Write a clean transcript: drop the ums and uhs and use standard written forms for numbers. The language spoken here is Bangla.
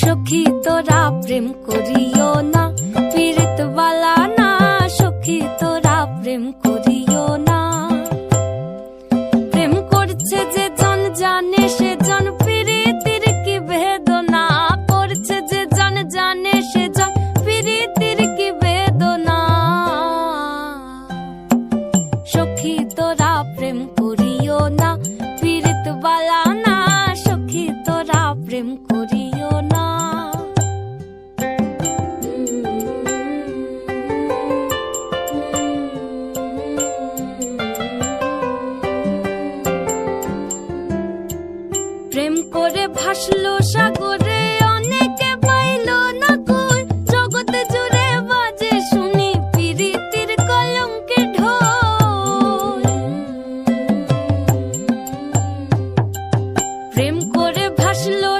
সখী তোরা প্রেম করিও না, পীড়িত বালা না, সখী তোরা প্রেম করিও না। প্রেম করছে যে জন জানে সে জন, পীড়িতির কি বেদনা করছে যে জন জানে সে জন, পীড়িতির কি বেদনা। সখী তোরা প্রেম করিও না, পীড়িত বালা না, সখী তোরা প্রেম করিও না। প্রেম করে ভাসলো সাগর